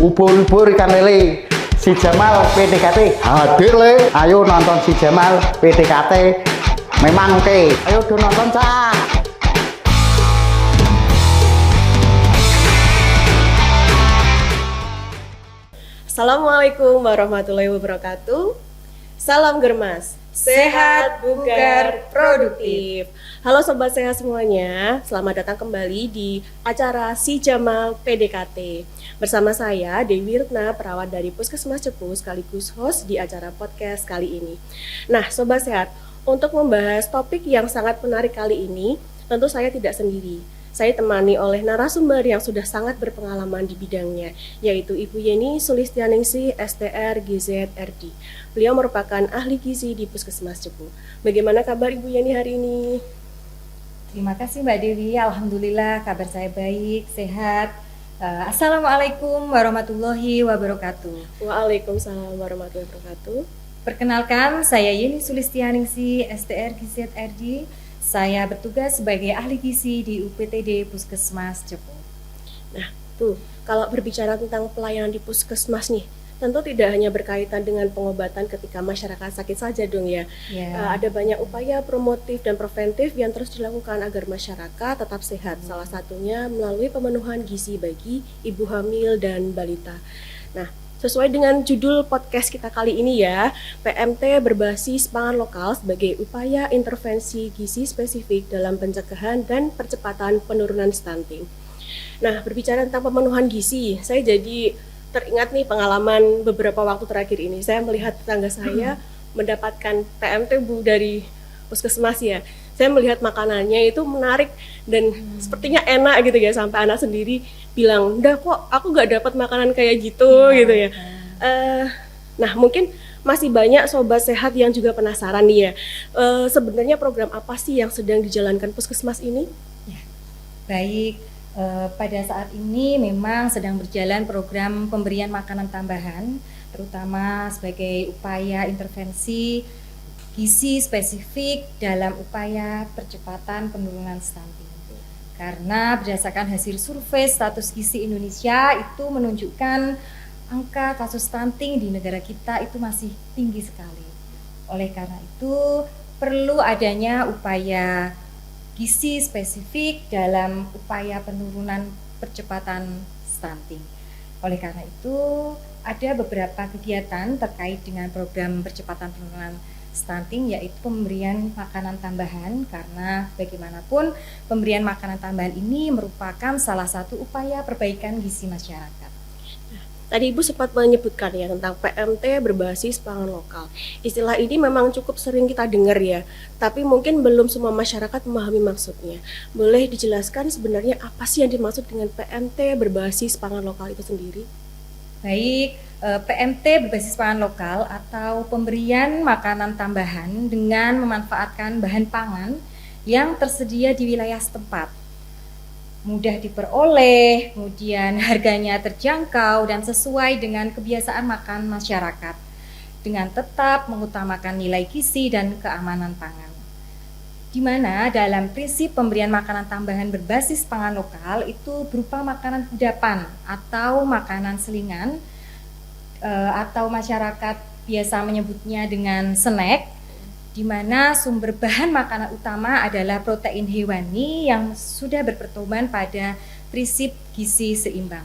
Ubur-ubur ikan lele. Si Jamal PDKT hadir le. Ayo nonton si Jamal PDKT. Memang ke. Ayo do nonton cak. Assalamualaikum warahmatullahi wabarakatuh. Salam Germas, sehat, bugar, produktif. Halo Sobat Sehat semuanya, selamat datang kembali di acara Si Jamal PDKT. Bersama saya Dewi Retna, perawat dari Puskesmas Cepu, sekaligus host di acara podcast kali ini. Nah Sobat Sehat, untuk membahas topik yang sangat menarik kali ini, tentu saya tidak sendiri. Saya temani oleh narasumber yang sudah sangat berpengalaman di bidangnya, yaitu Ibu Yeni Sulistianingsih, STR, GZ, RD. Beliau merupakan ahli gizi di Puskesmas Cepu. Bagaimana kabar Ibu Yeni hari ini? Terima kasih Mbak Dewi, alhamdulillah kabar saya baik, sehat. Assalamualaikum warahmatullahi wabarakatuh. Waalaikumsalam warahmatullahi wabarakatuh. Perkenalkan, saya Yeni Sulistianingsih, STR, GZ, RD. Saya bertugas sebagai ahli gizi di UPTD Puskesmas Cepu. Nah, tuh, kalau berbicara tentang pelayanan di Puskesmas nih, tentu tidak hanya berkaitan dengan pengobatan ketika masyarakat sakit saja dong ya. Ada banyak upaya promotif dan preventif yang terus dilakukan agar masyarakat tetap sehat. Salah satunya melalui pemenuhan gizi bagi ibu hamil dan balita. Nah, sesuai dengan judul podcast kita kali ini ya, PMT berbasis pangan lokal sebagai upaya intervensi gizi spesifik dalam pencegahan dan percepatan penurunan stunting. Nah, berbicara tentang pemenuhan gizi, saya jadi teringat nih pengalaman beberapa waktu terakhir ini. Saya melihat tetangga saya mendapatkan PMT Bu dari Puskesmas ya. Saya melihat makanannya itu menarik dan sepertinya enak gitu ya, sampai anak sendiri bilang, "Udah kok aku gak dapat makanan kayak gitu," gitu ya. Nah mungkin masih banyak sobat sehat yang juga penasaran nih ya, sebenarnya program apa sih yang sedang dijalankan Puskesmas ini? Ya, baik, pada saat ini memang sedang berjalan program pemberian makanan tambahan, terutama sebagai upaya intervensi gizi spesifik dalam upaya percepatan penurunan stunting. Karena berdasarkan hasil survei status gizi Indonesia itu menunjukkan angka kasus stunting di negara kita itu masih tinggi sekali. Oleh karena itu perlu adanya upaya gizi spesifik dalam upaya penurunan percepatan stunting. Oleh karena itu ada beberapa kegiatan terkait dengan program percepatan penurunan stunting, yaitu pemberian makanan tambahan, karena bagaimanapun pemberian makanan tambahan ini merupakan salah satu upaya perbaikan gizi masyarakat. Tadi Ibu sempat menyebutkan ya tentang PMT berbasis pangan lokal. Istilah ini memang cukup sering kita dengar ya, tapi mungkin belum semua masyarakat memahami maksudnya. Boleh dijelaskan sebenarnya apa sih yang dimaksud dengan PMT berbasis pangan lokal itu sendiri? Baik, PMT berbasis pangan lokal atau pemberian makanan tambahan dengan memanfaatkan bahan pangan yang tersedia di wilayah setempat, mudah diperoleh, kemudian harganya terjangkau dan sesuai dengan kebiasaan makan masyarakat, dengan tetap mengutamakan nilai gizi dan keamanan pangan. Di mana dalam prinsip pemberian makanan tambahan berbasis pangan lokal itu berupa makanan kudapan atau makanan selingan, atau masyarakat biasa menyebutnya dengan snack, di mana sumber bahan makanan utama adalah protein hewani yang sudah berpertemuan pada prinsip gizi seimbang.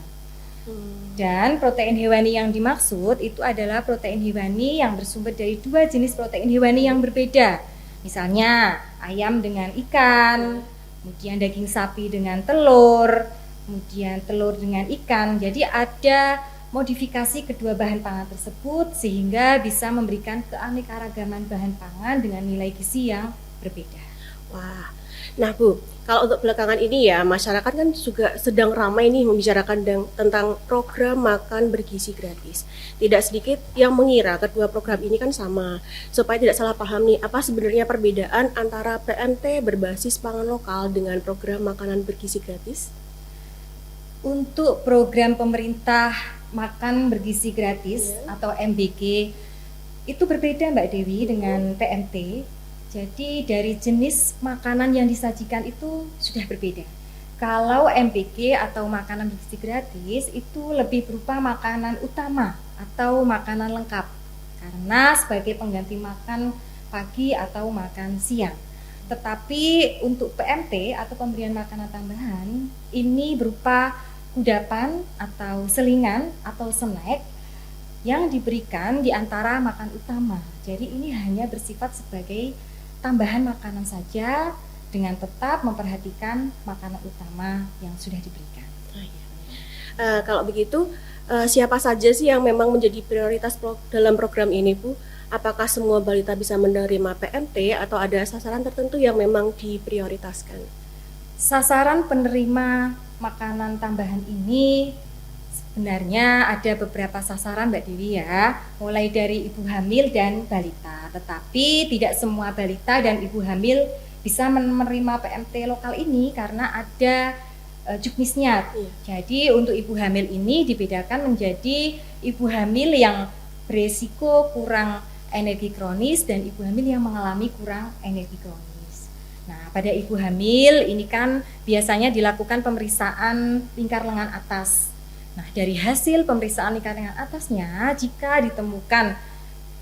Dan protein hewani yang dimaksud itu adalah protein hewani yang bersumber dari dua jenis protein hewani yang berbeda. Misalnya ayam dengan ikan, kemudian daging sapi dengan telur, kemudian telur dengan ikan. Jadi ada modifikasi kedua bahan pangan tersebut sehingga bisa memberikan keanekaragaman bahan pangan dengan nilai gizi yang berbeda. Wah, nah Bu, kalau untuk belakangan ini ya masyarakat kan juga sedang ramai nih membicarakan tentang program makan bergizi gratis. Tidak sedikit yang mengira kedua program ini kan sama. Supaya tidak salah paham nih, apa sebenarnya perbedaan antara PMT berbasis pangan lokal dengan program makanan bergizi gratis? Untuk program pemerintah makan bergizi gratis atau MBG itu berbeda Mbak Dewi dengan PMT. Jadi dari jenis makanan yang disajikan itu sudah berbeda. Kalau MBG atau makanan bergizi gratis itu lebih berupa makanan utama atau makanan lengkap, karena sebagai pengganti makan pagi atau makan siang. Tetapi untuk PMT atau pemberian makanan tambahan ini berupa kudapan atau selingan atau snack yang diberikan di antara makan utama. Jadi ini hanya bersifat sebagai tambahan makanan saja, dengan tetap memperhatikan makanan utama yang sudah diberikan. Kalau begitu, siapa saja sih yang memang menjadi prioritas dalam program ini, Bu? Apakah semua balita bisa menerima PMT atau ada sasaran tertentu yang memang diprioritaskan? Sasaran penerima makanan tambahan ini sebenarnya ada beberapa sasaran, Mbak Dewi ya, mulai dari ibu hamil dan balita. Tetapi tidak semua balita dan ibu hamil bisa menerima PMT lokal ini karena ada juknisnya. Jadi untuk ibu hamil ini dibedakan menjadi ibu hamil yang beresiko kurang energi kronis dan ibu hamil yang mengalami kurang energi kronis. Nah, pada ibu hamil ini kan biasanya dilakukan pemeriksaan lingkar lengan atas. Nah, dari hasil pemeriksaan lingkar lengan atasnya, jika ditemukan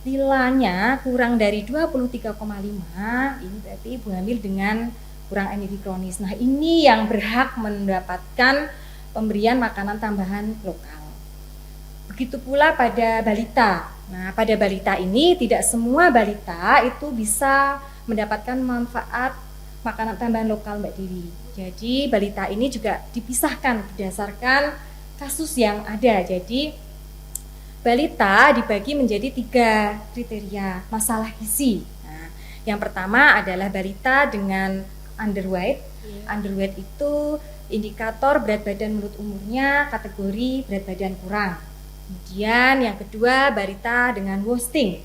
nilainya kurang dari 23,5, ini berarti ibu hamil dengan kurang energi kronis. Nah, ini yang berhak mendapatkan pemberian makanan tambahan lokal. Begitu pula pada balita. Nah, pada balita ini tidak semua balita itu bisa mendapatkan manfaat makanan tambahan lokal, Mbak Dewi. Jadi balita ini juga dipisahkan berdasarkan kasus yang ada. Jadi balita dibagi menjadi 3 kriteria masalah gizi. Nah, yang pertama adalah balita dengan underweight. Underweight itu indikator berat badan menurut umurnya kategori berat badan kurang. Kemudian yang kedua balita dengan wasting.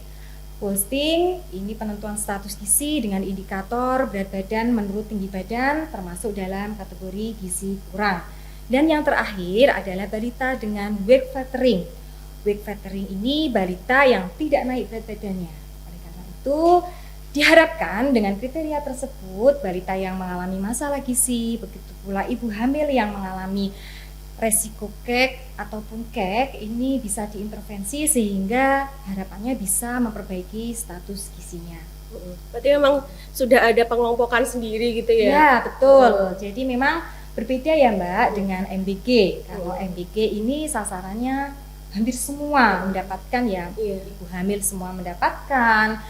Wasting ini penentuan status gizi dengan indikator berat badan menurut tinggi badan termasuk dalam kategori gizi kurang. Dan yang terakhir adalah balita dengan weight flattering. Weight flattering ini balita yang tidak naik berat badannya. Oleh karena itu, diharapkan dengan kriteria tersebut, balita yang mengalami masalah gizi, begitu pula ibu hamil yang mengalami resiko kek ataupun kek, ini bisa diintervensi sehingga harapannya bisa memperbaiki status gizinya. Berarti memang sudah ada pengelompokan sendiri gitu ya? Ya, betul. Jadi memang berbeda ya Mbak dengan MBG. Kalau MBG ini sasarannya hampir semua mendapatkan ya, ibu hamil semua mendapatkan,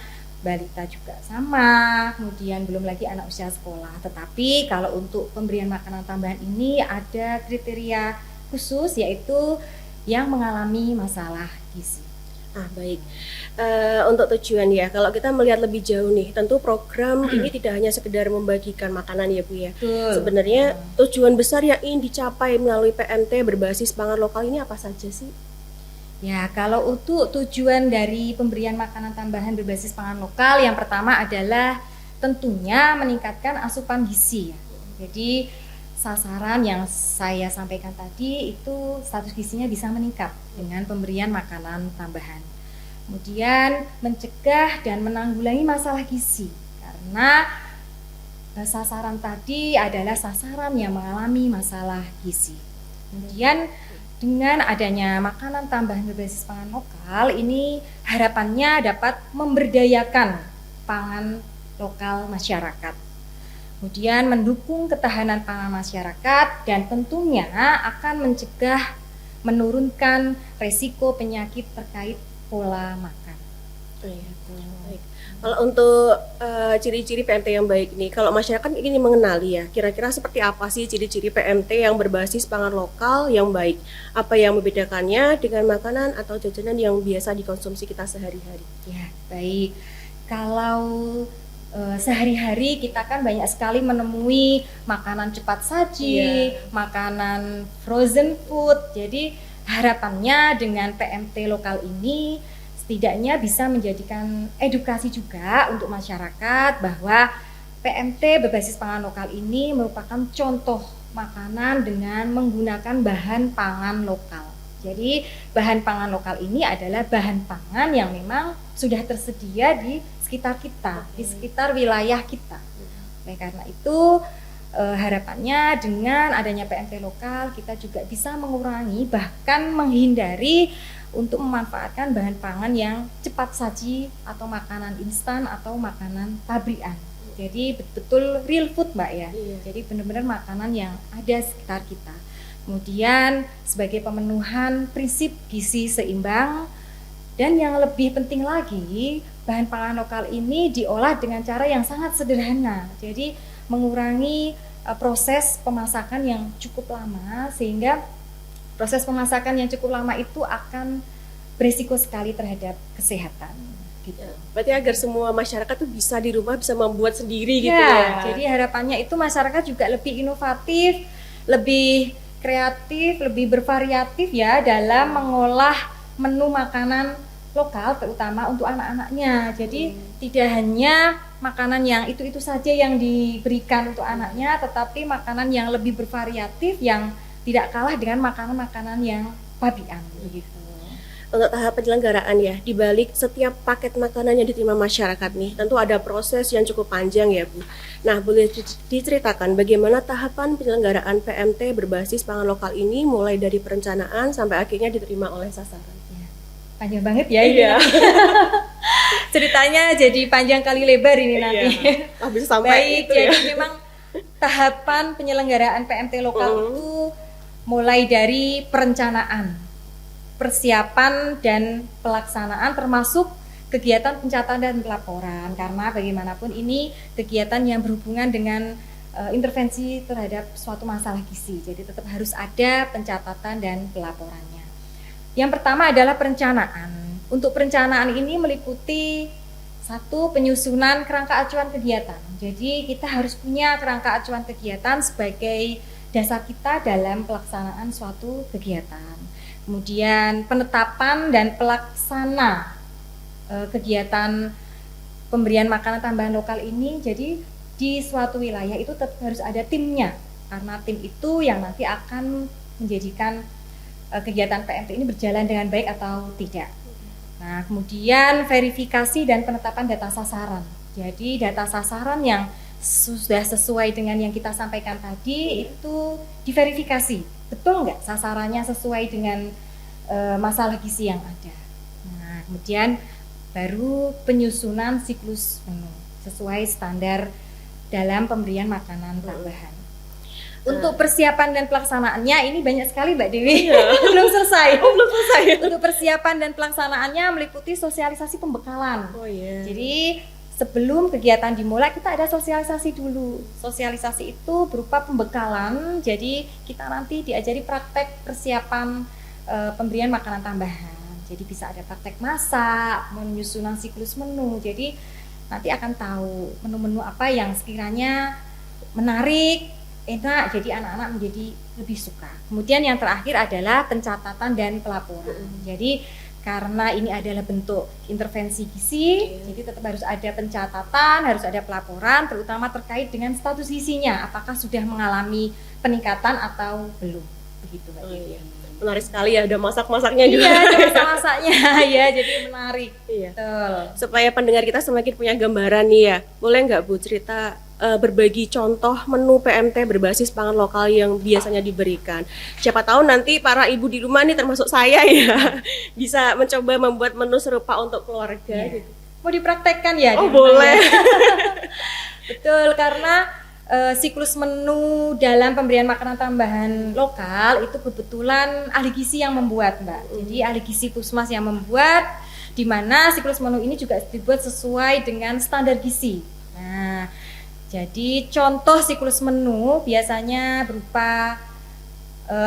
balita juga sama, kemudian belum lagi anak usia sekolah. Tetapi kalau untuk pemberian makanan tambahan ini ada kriteria khusus, yaitu yang mengalami masalah gizi. Baik. Untuk tujuan ya, kalau kita melihat lebih jauh nih, tentu program ini tidak hanya sekedar membagikan makanan ya Bu ya. Sebenarnya tujuan besar yang ingin dicapai melalui PMT berbasis pangan lokal ini apa saja sih? Ya, kalau untuk tujuan dari pemberian makanan tambahan berbasis pangan lokal, yang pertama adalah tentunya meningkatkan asupan gizi ya. Jadi sasaran yang saya sampaikan tadi itu status gizinya bisa meningkat dengan pemberian makanan tambahan. Kemudian mencegah dan menanggulangi masalah gizi, karena sasaran tadi adalah sasaran yang mengalami masalah gizi. Kemudian dengan adanya makanan tambahan berbasis pangan lokal, ini harapannya dapat memberdayakan pangan lokal masyarakat. Kemudian mendukung ketahanan pangan masyarakat dan tentunya akan mencegah menurunkan resiko penyakit terkait pola makan. Baik. Kalau untuk ciri-ciri PMT yang baik nih, kalau masyarakat ingin mengenali ya, kira-kira seperti apa sih ciri-ciri PMT yang berbasis pangan lokal yang baik? Apa yang membedakannya dengan makanan atau jajanan yang biasa dikonsumsi kita sehari-hari? Ya, baik. Kalau sehari-hari kita kan banyak sekali menemui makanan cepat saji, makanan frozen food. Jadi harapannya dengan PMT lokal ini setidaknya bisa menjadikan edukasi juga untuk masyarakat bahwa PMT berbasis pangan lokal ini merupakan contoh makanan dengan menggunakan bahan pangan lokal. Jadi bahan pangan lokal ini adalah bahan pangan yang memang sudah tersedia di sekitar kita, di sekitar wilayah kita. Oleh karena itu harapannya dengan adanya PMT lokal kita juga bisa mengurangi bahkan menghindari untuk memanfaatkan bahan pangan yang cepat saji atau makanan instan atau makanan pabrikan. Jadi betul-betul real food Mbak ya. Iya. Jadi benar-benar makanan yang ada sekitar kita. Kemudian sebagai pemenuhan prinsip gizi seimbang dan yang lebih penting lagi bahan pangan lokal ini diolah dengan cara yang sangat sederhana. Jadi mengurangi proses pemasakan yang cukup lama sehingga proses pemasakan yang cukup lama itu akan berisiko sekali terhadap kesehatan gitu. Berarti agar semua masyarakat tuh bisa di rumah bisa membuat sendiri gitu Ya, ya. jadi harapannya itu masyarakat juga lebih inovatif, lebih kreatif, lebih bervariatif ya dalam mengolah menu makanan lokal terutama untuk anak-anaknya. Jadi tidak hanya makanan yang itu-itu saja yang diberikan untuk anaknya, tetapi makanan yang lebih bervariatif yang tidak kalah dengan makanan-makanan yang pabrikan begitu. Untuk tahap penyelenggaraan ya, di balik setiap paket makanan yang diterima masyarakat nih, tentu ada proses yang cukup panjang ya Bu. Nah, boleh diceritakan bagaimana tahapan penyelenggaraan PMT berbasis pangan lokal ini mulai dari perencanaan sampai akhirnya diterima oleh sasaran. Ya, panjang banget ya ini. Iya. Ceritanya jadi panjang kali lebar ini nanti. Iya. Bisa sampai Baik, itu ya. jadi memang tahapan penyelenggaraan PMT lokal itu mulai dari perencanaan, persiapan dan pelaksanaan termasuk kegiatan pencatatan dan pelaporan karena bagaimanapun ini kegiatan yang berhubungan dengan intervensi terhadap suatu masalah gizi. Jadi tetap harus ada pencatatan dan pelaporannya. Yang pertama adalah perencanaan. Untuk perencanaan ini meliputi satu, penyusunan kerangka acuan kegiatan. Jadi kita harus punya kerangka acuan kegiatan sebagai dasar kita dalam pelaksanaan suatu kegiatan. Kemudian penetapan dan pelaksana kegiatan pemberian makanan tambahan lokal ini. Jadi di suatu wilayah itu tetap harus ada timnya, karena tim itu yang nanti akan menjadikan kegiatan PMT ini berjalan dengan baik atau tidak. Nah, kemudian verifikasi dan penetapan data sasaran. Jadi data sasaran yang sudah sesuai dengan yang kita sampaikan tadi itu diverifikasi. Betul nggak sasarannya sesuai dengan masalah gizi yang ada. Nah, kemudian baru penyusunan siklus menu sesuai standar dalam pemberian makanan tambahan. Untuk persiapan dan pelaksanaannya ini banyak sekali Mbak Dewi. Belum selesai. Belum selesai. Untuk persiapan dan pelaksanaannya meliputi sosialisasi pembekalan. Oh iya. Jadi sebelum kegiatan dimulai kita ada sosialisasi dulu. Sosialisasi itu berupa pembekalan. Jadi kita nanti diajari praktek persiapan pemberian makanan tambahan. Jadi bisa ada praktek masak, menyusunan siklus menu. Jadi nanti akan tahu menu-menu apa yang sekiranya menarik, enak, jadi anak-anak menjadi lebih suka. Kemudian yang terakhir adalah pencatatan dan pelaporan. Jadi karena ini adalah bentuk intervensi gizi, jadi tetap harus ada pencatatan, harus ada pelaporan, terutama terkait dengan status gizinya, apakah sudah mengalami peningkatan atau belum, begitu Mbak Dewi. Menarik sekali ya, ada masak-masaknya juga. Iya, ada masak-masaknya ya, jadi menarik. Iya. Betul. Supaya pendengar kita semakin punya gambaran nih ya, boleh nggak Bu cerita berbagi contoh menu PMT berbasis pangan lokal yang biasanya diberikan. Siapa tahu nanti para ibu di rumah nih termasuk saya ya bisa mencoba membuat menu serupa untuk keluarga. Ya. Gitu. Mau dipraktekkan ya? Oh boleh. Betul, karena siklus menu dalam pemberian makanan tambahan lokal itu kebetulan ahli gizi yang membuat Mbak. Jadi ahli gizi Puskesmas yang membuat, di mana siklus menu ini juga dibuat sesuai dengan standar gizi. Nah, jadi contoh siklus menu biasanya berupa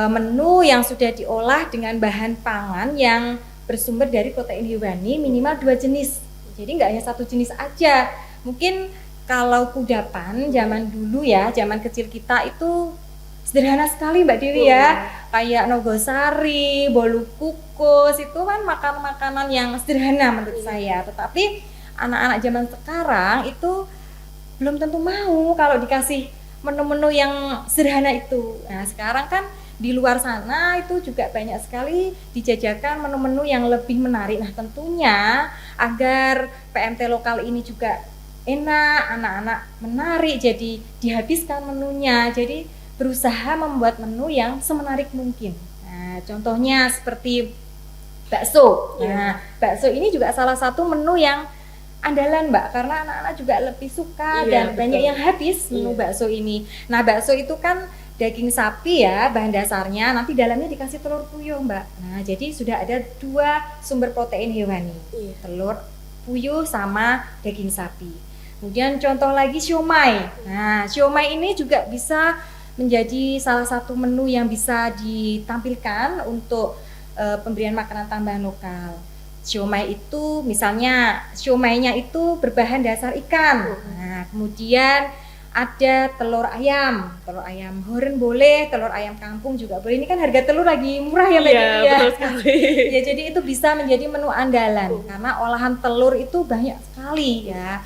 menu yang sudah diolah dengan bahan pangan yang bersumber dari protein hewani minimal 2 jenis. Jadi nggak hanya satu jenis aja. Mungkin kalau kudapan zaman dulu ya, zaman kecil kita itu sederhana sekali Mbak Dewi ya. Kayak nogosari, bolu kukus, itu kan makanan-makanan yang sederhana menurut saya. Tetapi anak-anak zaman sekarang itu belum tentu mau kalau dikasih menu-menu yang sederhana itu. Nah, sekarang kan di luar sana itu juga banyak sekali dijajakan menu-menu yang lebih menarik. Nah, tentunya agar PMT lokal ini juga enak, anak-anak menarik, jadi dihabiskan menunya. Jadi berusaha membuat menu yang semenarik mungkin. Nah, contohnya seperti bakso. Nah, bakso ini juga salah satu menu yang andalan, Mbak, karena anak-anak juga lebih suka dan betul. banyak yang habis menu bakso ini. Nah, bakso itu kan daging sapi ya bahan dasarnya, nanti dalamnya dikasih telur puyuh, Mbak. Nah, jadi sudah ada 2 sumber protein hewani, telur puyuh sama daging sapi. Kemudian contoh lagi siomay. Nah, siomay ini juga bisa menjadi salah satu menu yang bisa ditampilkan untuk pemberian makanan tambahan lokal. Siomay itu misalnya siomaynya itu berbahan dasar ikan. Nah, kemudian ada telur ayam horen boleh, telur ayam kampung juga boleh. Ini kan harga telur lagi murah ya, Mbak. Iya, betul sekali. Ya, jadi itu bisa menjadi menu andalan karena olahan telur itu banyak sekali ya.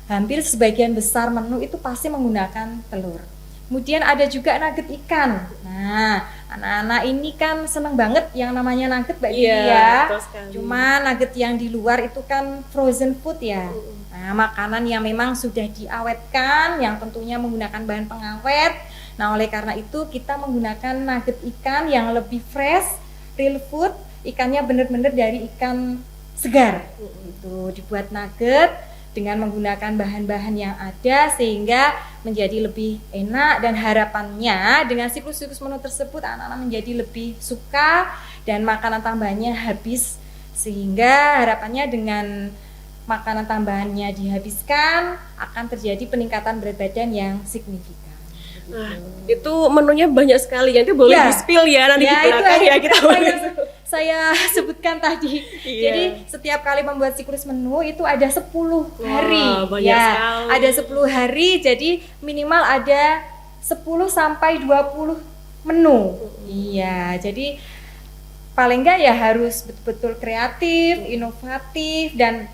Hampir sebagian besar menu itu pasti menggunakan telur. Kemudian ada juga nugget ikan. Nah, anak-anak ini kan seneng banget yang namanya nugget, Mbak Didi ya. Cuma nugget yang di luar itu kan frozen food ya. Nah, makanan yang memang sudah diawetkan, yang tentunya menggunakan bahan pengawet. Nah, oleh karena itu kita menggunakan nugget ikan yang lebih fresh, real food. Ikannya benar-benar dari ikan segar. Itu dibuat nugget dengan menggunakan bahan-bahan yang ada sehingga menjadi lebih enak, dan harapannya dengan siklus-siklus menu tersebut anak-anak menjadi lebih suka dan makanan tambahannya habis, sehingga harapannya dengan makanan tambahannya dihabiskan akan terjadi peningkatan berat badan yang signifikan. Nah, itu menunya banyak sekali. Nanti boleh di-spill ya nanti di belakang ya kita. Saya sebutkan tadi. Jadi setiap kali membuat siklus menu itu ada 10 hari. Sekali. Ada 10 hari, jadi minimal ada 10 sampai 20 menu. Iya, jadi paling enggak ya harus betul-betul kreatif, inovatif, dan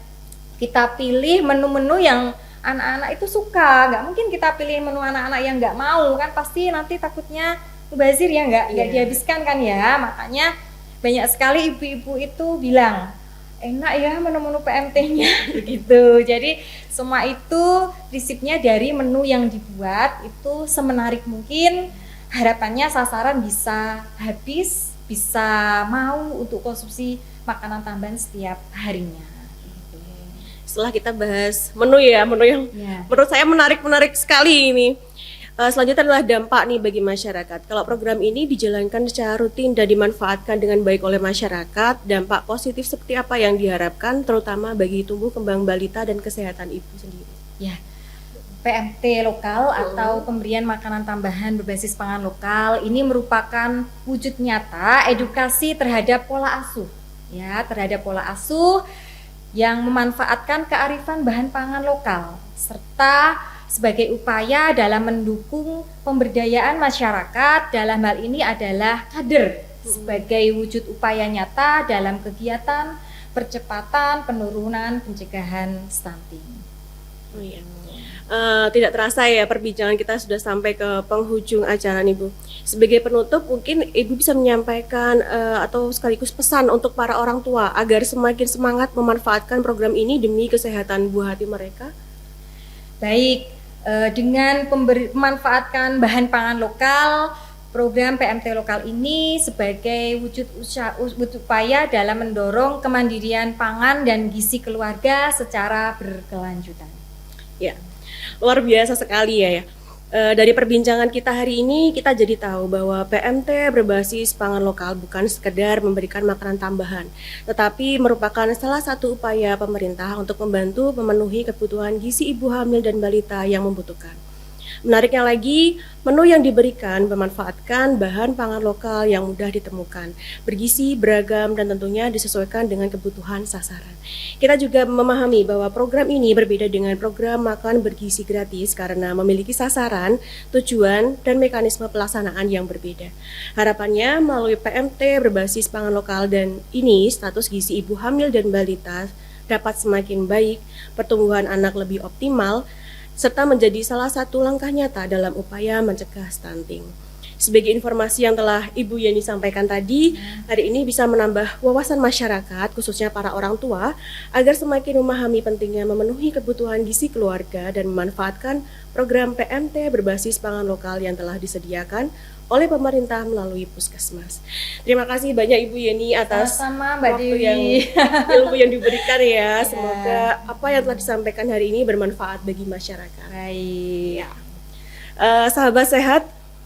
kita pilih menu-menu yang anak-anak itu suka. Nggak mungkin kita pilih menu anak-anak yang nggak mau, kan pasti nanti takutnya mubazir ya, nggak dihabiskan kan ya. Makanya banyak sekali ibu-ibu itu bilang enak ya menu-menu PMT-nya begitu. Jadi semua itu prinsipnya dari menu yang dibuat itu semenarik mungkin. Harapannya sasaran bisa habis, bisa mau untuk konsumsi makanan tambahan setiap harinya. Setelah kita bahas menu ya, menu yang menurut saya menarik sekali ini. Selanjutnya adalah dampak nih bagi masyarakat. Kalau program ini dijalankan secara rutin dan dimanfaatkan dengan baik oleh masyarakat, dampak positif seperti apa yang diharapkan, terutama bagi tumbuh kembang balita dan kesehatan ibu sendiri? Ya, PMT lokal atau pemberian makanan tambahan berbasis pangan lokal ini merupakan wujud nyata edukasi terhadap pola asuh, ya, terhadap pola asuh yang memanfaatkan kearifan bahan pangan lokal serta sebagai upaya dalam mendukung pemberdayaan masyarakat, dalam hal ini adalah kader, sebagai wujud upaya nyata dalam kegiatan percepatan penurunan pencegahan stunting. Tidak terasa ya perbincangan kita sudah sampai ke penghujung acara nih Bu. Sebagai penutup mungkin Ibu bisa menyampaikan atau sekaligus pesan untuk para orang tua agar semakin semangat memanfaatkan program ini demi kesehatan buah hati mereka. Baik, dengan memanfaatkan bahan pangan lokal, program PMT lokal ini sebagai wujud upaya dalam mendorong kemandirian pangan dan gizi keluarga secara berkelanjutan. Ya, luar biasa sekali ya. Dari perbincangan kita hari ini kita jadi tahu bahwa PMT berbasis pangan lokal bukan sekedar memberikan makanan tambahan, tetapi merupakan salah satu upaya pemerintah untuk membantu memenuhi kebutuhan gizi ibu hamil dan balita yang membutuhkan. Menariknya lagi, menu yang diberikan memanfaatkan bahan pangan lokal yang mudah ditemukan, bergizi, beragam, dan tentunya disesuaikan dengan kebutuhan sasaran. Kita juga memahami bahwa program ini berbeda dengan program makan bergizi gratis karena memiliki sasaran, tujuan, dan mekanisme pelaksanaan yang berbeda. Harapannya melalui PMT berbasis pangan lokal dan ini status gizi ibu hamil dan balita dapat semakin baik, pertumbuhan anak lebih optimal, serta menjadi salah satu langkah nyata dalam upaya mencegah stunting. Sebagai informasi yang telah Ibu Yeni sampaikan tadi, hari ini bisa menambah wawasan masyarakat, khususnya para orang tua, agar semakin memahami pentingnya memenuhi kebutuhan gizi keluarga dan memanfaatkan program PMT berbasis pangan lokal yang telah disediakan oleh pemerintah melalui Puskesmas. Terima kasih banyak Ibu Yeni atas Sama Mbak waktu Dewi. yang ilmu yang diberikan ya. Semoga apa yang telah disampaikan hari ini bermanfaat bagi masyarakat. Baik. Ya. Sahabat sehat,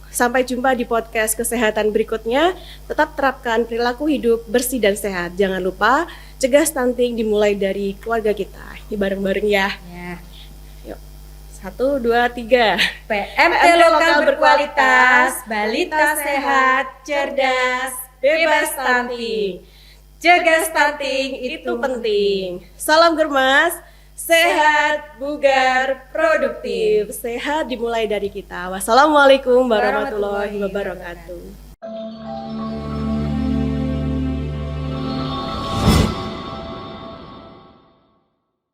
sampai jumpa di podcast kesehatan berikutnya. Tetap terapkan perilaku hidup bersih dan sehat. Jangan lupa cegah stunting dimulai dari keluarga kita. Ini bareng-bareng ya. Ya. 1, 2, 3. PMT lokal berkualitas, balita sehat, cerdas, bebas stunting. Cegah stunting itu penting. Salam Germas, sehat, bugar, produktif. Sehat dimulai dari kita. Wassalamualaikum warahmatullahi wabarakatuh.